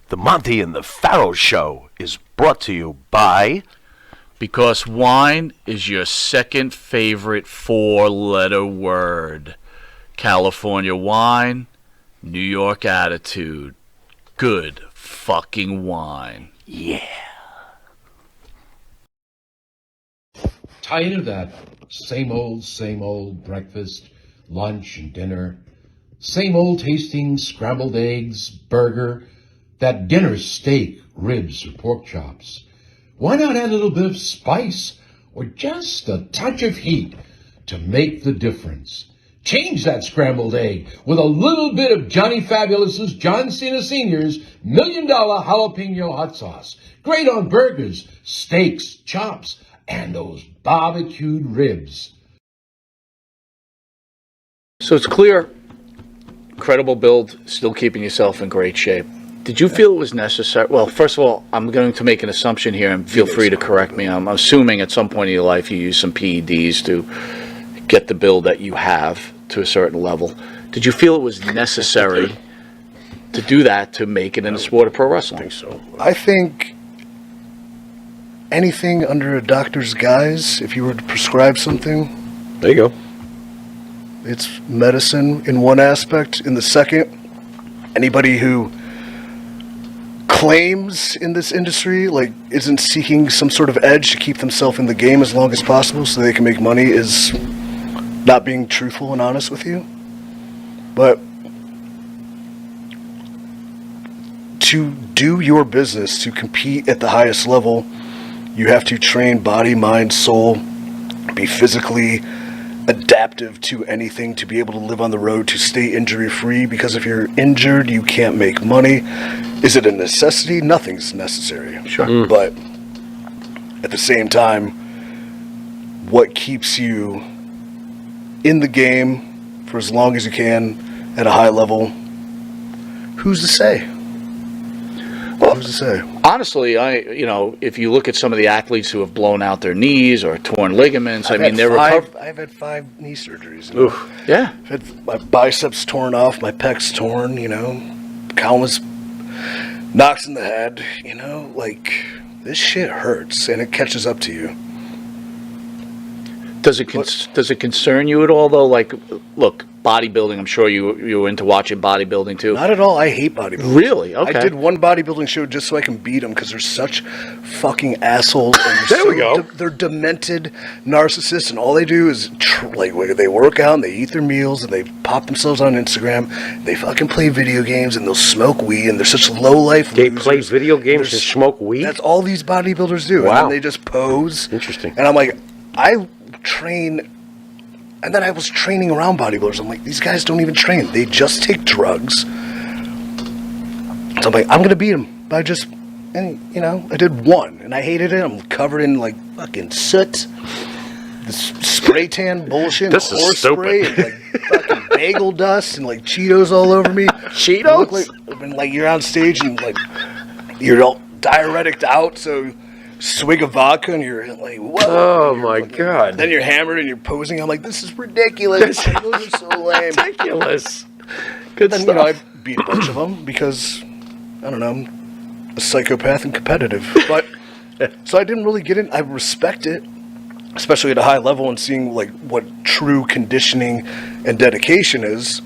The Monty and the Pharaoh Show is brought to you by... Because wine is your second favorite four-letter word. California wine, New York attitude. Good fucking wine. Yeah. Tired of that same old breakfast, lunch, and dinner. Same old tasting scrambled eggs, burger, that dinner steak, ribs, or pork chops. Why not add a little bit of spice or just a touch of heat to make the difference? Change that scrambled egg with a little bit of Johnny Fabulous's John Cena Sr.'s $1 Million Jalapeno Hot Sauce. Great on burgers, steaks, chops, and those barbecued ribs. So it's clear, incredible build, still keeping yourself in great shape. Did you feel it was necessary? Well, first of all, I'm going to make an assumption here, and feel free to correct me. I'm assuming at some point in your life you used some PEDs to get the build that you have to a certain level. Did you feel it was necessary to do that to make it in the sport of pro wrestling? I think so. I think anything under a doctor's guise, if you were to prescribe something, there you go. It's medicine in one aspect. In the second, anybody who claims in this industry, like, isn't seeking some sort of edge to keep themselves in the game as long as possible so they can make money, is not being truthful and honest with you. But to do your business, to compete at the highest level, you have to train body, mind, soul, be physically adaptive to anything, to be able to live on the road, to stay injury free, because if you're injured you can't make money. Is it a necessity? Nothing's necessary. Sure. But at the same time, what keeps you in the game for as long as you can at a high level, who's to say? Well, honestly, if you look at some of the athletes who have blown out their knees or torn ligaments, I've had 5 knee surgeries. Oof. Yeah. I've had my biceps torn off, my pecs torn, countless knocks in the head, like, this shit hurts and it catches up to you. Does it concern you at all, though? Like, look, bodybuilding, I'm sure you were into watching bodybuilding, too. Not at all. I hate bodybuilding. Really? Okay. I did one bodybuilding show just so I can beat them because they're such fucking assholes. And There we go. They're demented narcissists, and all they do is, they work out, and they eat their meals, and they pop themselves on Instagram. They fucking play video games, and they'll smoke weed, and they're such low-life They losers. play video games and smoke weed? That's all these bodybuilders do. Wow. And then they just pose. Interesting. And I'm like, I train, and then I was training around bodybuilders. I'm like, these guys don't even train. They just take drugs. So I'm like, I'm going to beat them by just, I did one, and I hated it. I'm covered in, like, fucking soot, this spray tan bullshit, This is horse stupid. spray, and, like, fucking bagel dust, and, like, Cheetos all over me. Cheetos? Like you're on stage, and, like, you're all diuretic out, so swig of vodka and you're like, whoa. Oh, my God. Then you're hammered and you're posing. I'm like, this is ridiculous. Those are so lame. Ridiculous. Good then, stuff. I beat a bunch of them because, I don't know, I'm a psychopath and competitive. But, so I didn't really get in. I respect it, especially at a high level, and seeing, like, what true conditioning and dedication is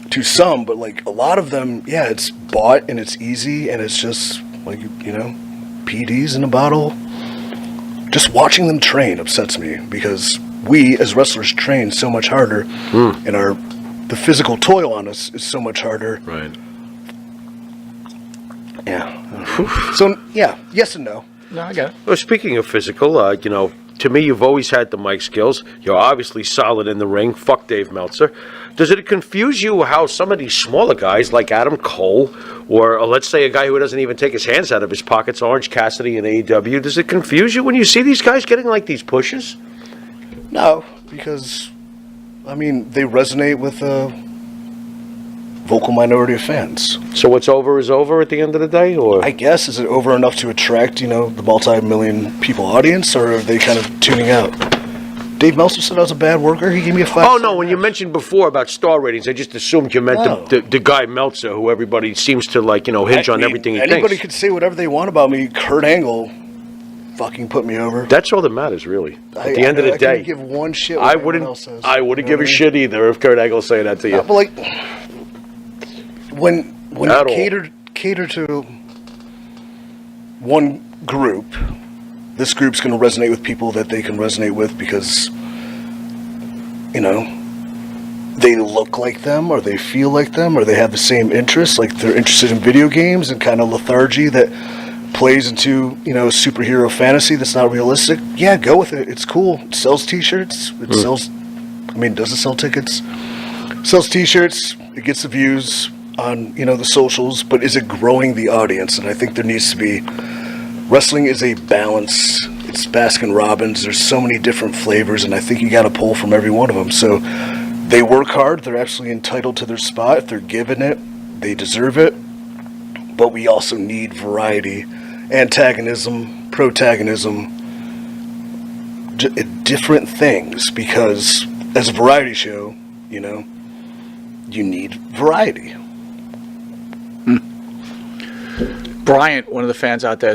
to some. But, like, a lot of them, yeah, it's bought and it's easy and it's just, like, PEDs in a bottle. Just watching them train upsets me because we as wrestlers train so much harder, and the physical toil on us is so much harder. Right. Yeah. So yeah, yes and no. No, I got it. Well, speaking of physical, to me, you've always had the mic skills. You're obviously solid in the ring. Fuck Dave Meltzer. Does it confuse you how some of these smaller guys like Adam Cole, or let's say a guy who doesn't even take his hands out of his pockets, Orange Cassidy in AEW, does it confuse you when you see these guys getting like these pushes? No, because, I mean, they resonate with a vocal minority of fans. So what's over is over at the end of the day, or? I guess, is it over enough to attract, the multi-million people audience, or are they kind of tuning out? Dave Meltzer said I was a bad worker. He gave me a 5. Oh, no, when you mentioned before about star ratings, I just assumed you meant No. the guy Meltzer, who everybody seems to, like, hinge on everything he anybody thinks. could say whatever they want about me. Kurt Angle fucking put me over. That's all that matters, really. At the end of the I day, couldn't give one shit what I anyone wouldn't. else says. I wouldn't You know give a what I mean? shit either if Kurt Angle saying that to you. But like, when At you all. cater to one group, this group's going to resonate with people that they can resonate with because, they look like them, or they feel like them, or they have the same interests. Like they're interested in video games and kind of lethargy that plays into superhero fantasy that's not realistic. Yeah, go with it. It's cool. It sells T-shirts. It sells. Does it sell tickets? Sells T-shirts. It gets the views on the socials. But is it growing the audience? And I think there needs to be. Wrestling is a balance. It's Baskin Robbins. There's so many different flavors, and I think you got to pull from every one of them. So they work hard. They're absolutely entitled to their spot. If they're given it, they deserve it. But we also need variety, antagonism, protagonism, different things, because as a variety show, you need variety. Bryant, one of the fans out there,